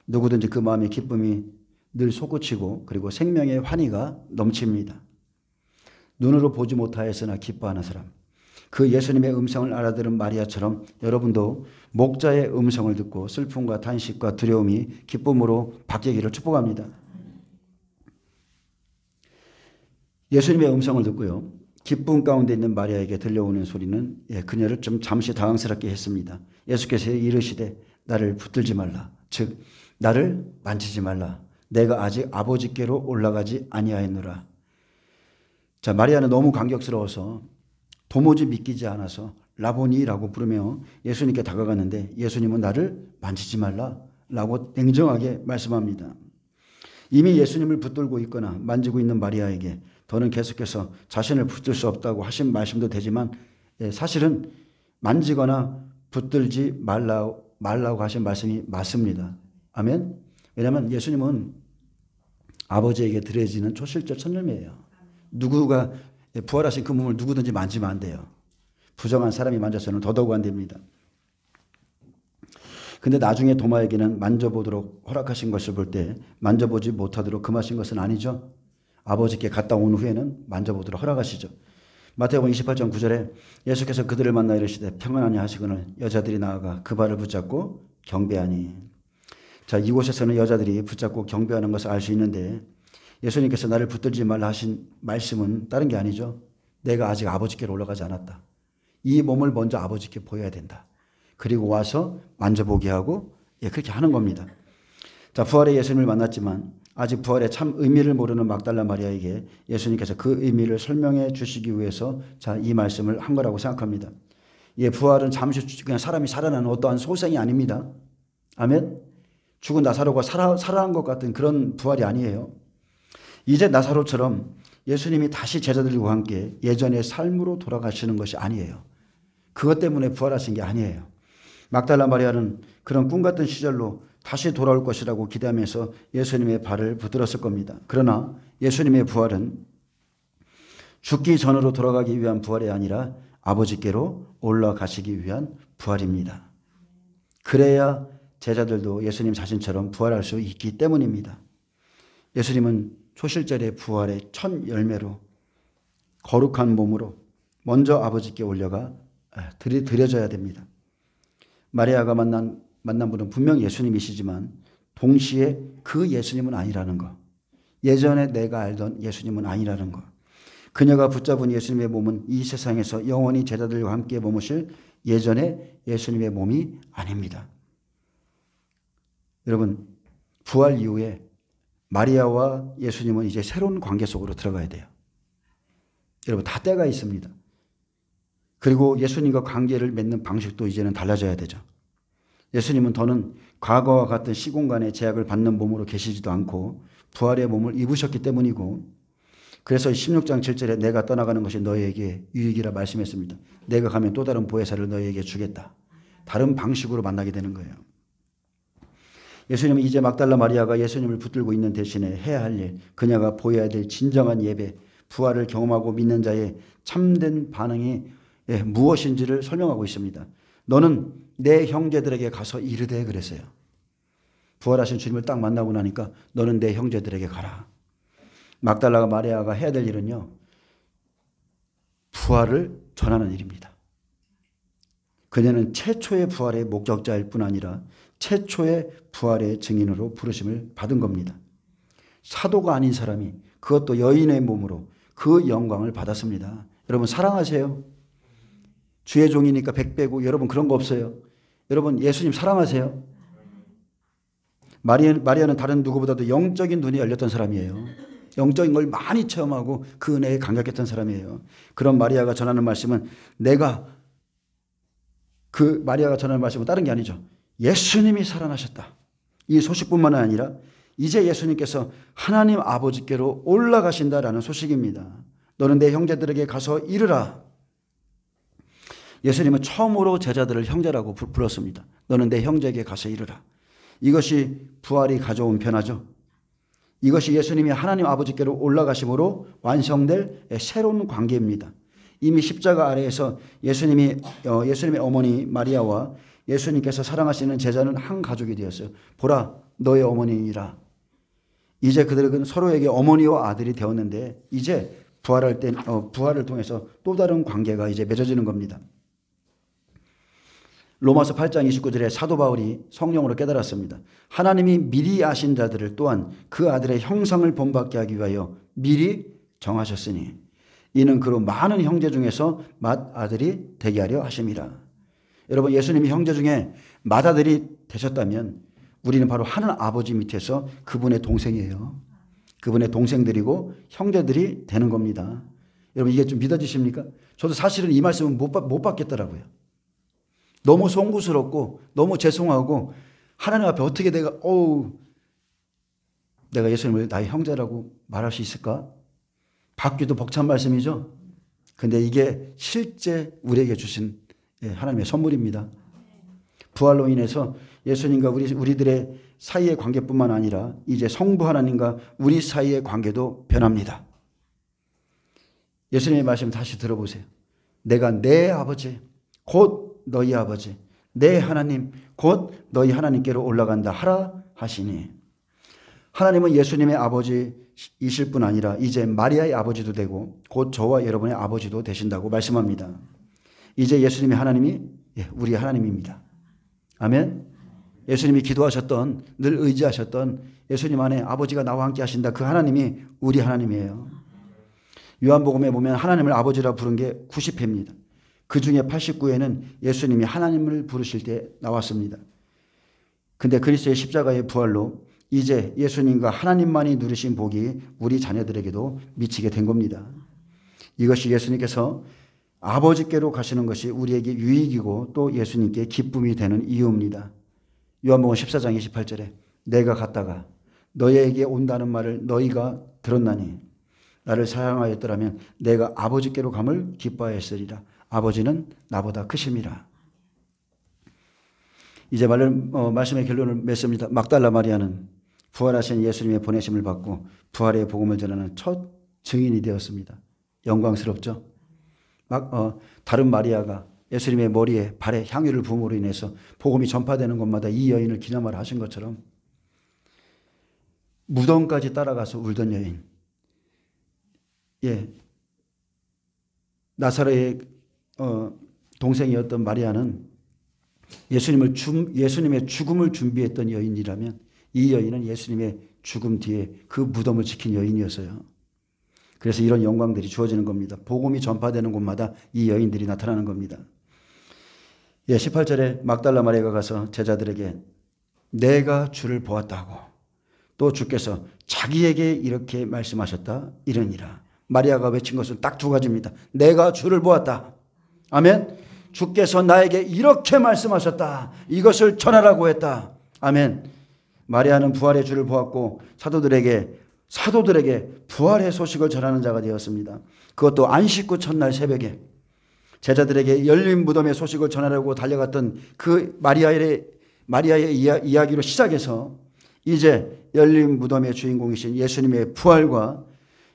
누구든지 그 마음의 기쁨이 늘 솟구치고 그리고 생명의 환희가 넘칩니다. 눈으로 보지 못하였으나 기뻐하는 사람. 그 예수님의 음성을 알아들은 마리아처럼 여러분도 목자의 음성을 듣고 슬픔과 탄식과 두려움이 기쁨으로 바뀌기를 축복합니다. 예수님의 음성을 듣고요, 기쁨 가운데 있는 마리아에게 들려오는 소리는 그녀를 좀 잠시 당황스럽게 했습니다. 예수께서 이르시되 나를 붙들지 말라. 즉 나를 만지지 말라. 내가 아직 아버지께로 올라가지 아니하였노라. 자, 마리아는 너무 감격스러워서 도무지 믿기지 않아서 라보니라고 부르며 예수님께 다가갔는데 예수님은 나를 만지지 말라 라고 냉정하게 말씀합니다. 이미 예수님을 붙들고 있거나 만지고 있는 마리아에게 더는 계속해서 자신을 붙들 수 없다고 하신 말씀도 되지만 사실은 만지거나 붙들지 말라고 하신 말씀이 맞습니다. 아멘. 왜냐하면 예수님은 아버지에게 드려지는 초실제 첫열매예요. 누구가 부활하신 그 몸을 누구든지 만지면 안 돼요. 부정한 사람이 만져서는 더더욱 안 됩니다. 근데 나중에 도마에게는 만져보도록 허락하신 것을 볼 때 만져보지 못하도록 금하신 것은 아니죠. 아버지께 갔다 온 후에는 만져보도록 허락하시죠. 마태복음 28장 9절에 예수께서 그들을 만나 이르시되 평안하냐 하시거늘 여자들이 나아가 그 발을 붙잡고 경배하니. 자, 이곳에서는 여자들이 붙잡고 경배하는 것을 알 수 있는데 예수님께서 나를 붙들지 말라 하신 말씀은 다른 게 아니죠. 내가 아직 아버지께로 올라가지 않았다. 이 몸을 먼저 아버지께 보여야 된다. 그리고 와서 만져보게 하고 그렇게 하는 겁니다. 자, 부활의 예수님을 만났지만 아직 부활의 참 의미를 모르는 막달라 마리아에게 예수님께서 그 의미를 설명해 주시기 위해서 이 말씀을 한 거라고 생각합니다. 부활은 잠시 그냥 사람이 살아나는 어떠한 소생이 아닙니다. 아멘. 죽은 나사로가 살아난 것 같은 그런 부활이 아니에요. 이제 나사로처럼 예수님이 다시 제자들과 함께 예전의 삶으로 돌아가시는 것이 아니에요. 그것 때문에 부활하신 게 아니에요. 막달라 마리아는 그런 꿈 같은 시절로 다시 돌아올 것이라고 기대하면서 예수님의 발을 붙들었을 겁니다. 그러나 예수님의 부활은 죽기 전으로 돌아가기 위한 부활이 아니라 아버지께로 올라가시기 위한 부활입니다. 그래야 제자들도 예수님 자신처럼 부활할 수 있기 때문입니다. 예수님은 초실절의 부활의 첫 열매로 거룩한 몸으로 먼저 아버지께 올려가 드려져야 됩니다. 마리아가 만난 분은 분명 예수님이시지만 동시에 그 예수님은 아니라는 거. 예전에 내가 알던 예수님은 아니라는 거. 그녀가 붙잡은 예수님의 몸은 이 세상에서 영원히 제자들과 함께 머무실 예전의 예수님의 몸이 아닙니다. 여러분, 부활 이후에 마리아와 예수님은 이제 새로운 관계 속으로 들어가야 돼요. 여러분, 다 때가 있습니다. 그리고 예수님과 관계를 맺는 방식도 이제는 달라져야 되죠. 예수님은 더는 과거와 같은 시공간의 제약을 받는 몸으로 계시지도 않고 부활의 몸을 입으셨기 때문이고, 그래서 16장 7절에 내가 떠나가는 것이 너희에게 유익이라 말씀했습니다. 내가 가면 또 다른 보혜사를 너희에게 주겠다. 다른 방식으로 만나게 되는 거예요. 예수님은 이제 막달라 마리아가 예수님을 붙들고 있는 대신에 해야 할 일, 그녀가 보여야 될 진정한 예배, 부활을 경험하고 믿는 자의 참된 반응이 무엇인지를 설명하고 있습니다. 너는 내 형제들에게 가서 이르되 그랬어요. 부활하신 주님을 딱 만나고 나니까 너는 내 형제들에게 가라. 막달라 마리아가 해야 될 일은요, 부활을 전하는 일입니다. 그녀는 최초의 부활의 목적자일 뿐 아니라 최초의 부활의 증인으로 부르심을 받은 겁니다. 사도가 아닌 사람이, 그것도 여인의 몸으로 그 영광을 받았습니다. 여러분, 사랑하세요. 주의 종이니까 백 배고, 여러분 그런 거 없어요. 여러분, 예수님 사랑하세요. 마리아는 다른 누구보다도 영적인 눈이 열렸던 사람이에요. 영적인 걸 많이 체험하고 그 은혜에 감격했던 사람이에요. 그런 마리아가 전하는 말씀은 마리아가 전하는 말씀은 다른 게 아니죠. 예수님이 살아나셨다. 이 소식뿐만 아니라 이제 예수님께서 하나님 아버지께로 올라가신다라는 소식입니다. 너는 내 형제들에게 가서 이르라. 예수님은 처음으로 제자들을 형제라고 불렀습니다. 너는 내 형제에게 가서 이르라. 이것이 부활이 가져온 변화죠. 이것이 예수님이 하나님 아버지께로 올라가심으로 완성될 새로운 관계입니다. 이미 십자가 아래에서 예수님의 어머니 마리아와 예수님께서 사랑하시는 제자는 한 가족이 되었어요. 보라, 너의 어머니이라. 이제 그들은 서로에게 어머니와 아들이 되었는데 이제 부활을 통해서 또 다른 관계가 이제 맺어지는 겁니다. 로마서 8장 29절에 사도 바울이 성령으로 깨달았습니다. 하나님이 미리 아신 자들을 또한 그 아들의 형상을 본받게 하기 위하여 미리 정하셨으니 이는 그로 많은 형제 중에서 맏아들이 되게 하려 하심이라. 여러분, 예수님이 형제 중에 맏아들이 되셨다면 우리는 바로 하나님 아버지 밑에서 그분의 동생이에요. 그분의 동생들이고 형제들이 되는 겁니다. 여러분, 이게 좀 믿어지십니까? 저도 사실은 이 말씀은 못 받겠더라고요. 너무 송구스럽고 너무 죄송하고 하나님 앞에 어떻게 내가 예수님을 나의 형제라고 말할 수 있을까? 받기도 벅찬 말씀이죠. 근데 이게 실제 우리에게 주신 하나님의 선물입니다. 부활로 인해서 예수님과 우리들의 사이의 관계뿐만 아니라 이제 성부 하나님과 우리 사이의 관계도 변합니다. 예수님의 말씀 다시 들어보세요. 내가 내 아버지 곧 너희 아버지 내 하나님 곧 너희 하나님께로 올라간다 하라 하시니, 하나님은 예수님의 아버지이실 뿐 아니라 이제 마리아의 아버지도 되고 곧 저와 여러분의 아버지도 되신다고 말씀합니다. 이제 예수님의 하나님이 우리 하나님입니다. 아멘. 예수님이 기도하셨던, 늘 의지하셨던 예수님 안에 아버지가 나와 함께 하신다, 그 하나님이 우리 하나님이에요. 요한복음에 보면 하나님을 아버지라 부른 게 90회입니다. 그 중에 89회는 예수님이 하나님을 부르실 때 나왔습니다. 근데 그리스도의 십자가의 부활로 이제 예수님과 하나님만이 누리신 복이 우리 자녀들에게도 미치게 된 겁니다. 이것이 예수님께서 아버지께로 가시는 것이 우리에게 유익이고 또 예수님께 기쁨이 되는 이유입니다. 요한복음 14장 28절에 내가 갔다가 너희에게 온다는 말을 너희가 들었나니 나를 사랑하였더라면 내가 아버지께로 감을 기뻐하였으리라. 아버지는 나보다 크심이라. 이제 말씀의 결론을 맺습니다. 막달라 마리아는 부활하신 예수님의 보내심을 받고 부활의 복음을 전하는 첫 증인이 되었습니다. 영광스럽죠? 다른 마리아가 예수님의 머리에 발에 향유를 부음으로 인해서 복음이 전파되는 곳마다 이 여인을 기념하라 하신 것처럼 무덤까지 따라가서 울던 여인, 나사로의 동생이었던 마리아는 예수님의 죽음을 준비했던 여인이라면 이 여인은 예수님의 죽음 뒤에 그 무덤을 지킨 여인이었어요. 그래서 이런 영광들이 주어지는 겁니다. 복음이 전파되는 곳마다 이 여인들이 나타나는 겁니다. 18절에 막달라 마리아가 가서 제자들에게 내가 주를 보았다고, 또 주께서 자기에게 이렇게 말씀하셨다 이러니라. 마리아가 외친 것은 딱 두 가지입니다. 내가 주를 보았다. 아멘. 주께서 나에게 이렇게 말씀하셨다. 이것을 전하라고 했다. 아멘. 마리아는 부활의 주를 보았고 사도들에게 부활의 소식을 전하는 자가 되었습니다. 그것도 안식 후 첫날 새벽에 제자들에게 열린 무덤의 소식을 전하려고 달려갔던 그 마리아의 이야기로 시작해서 이제 열린 무덤의 주인공이신 예수님의 부활과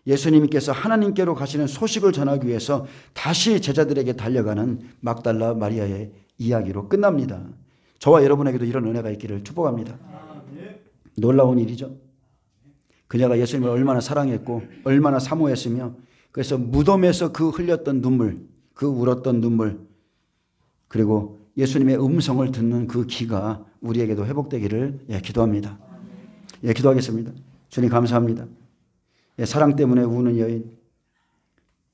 예수님께서 하나님께로 가시는 소식을 전하기 위해서 다시 제자들에게 달려가는 막달라 마리아의 이야기로 끝납니다. 저와 여러분에게도 이런 은혜가 있기를 축복합니다. 놀라운 일이죠. 그녀가 예수님을 얼마나 사랑했고 얼마나 사모했으며, 그래서 무덤에서 그 흘렸던 눈물, 그 울었던 눈물, 그리고 예수님의 음성을 듣는 그 귀가 우리에게도 회복되기를 기도합니다. 기도하겠습니다. 주님 감사합니다. 사랑 때문에 우는 여인,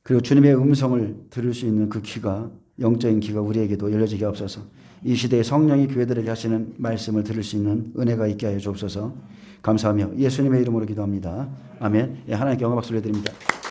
그리고 주님의 음성을 들을 수 있는 그 귀가, 영적인 귀가 우리에게도 열려지게 없어서 이 시대에 성령이 교회들에게 하시는 말씀을 들을 수 있는 은혜가 있게 하여 주옵소서. 감사하며 예수님의 이름으로 기도합니다. 아멘. 하나님께 영광 박수를 드립니다.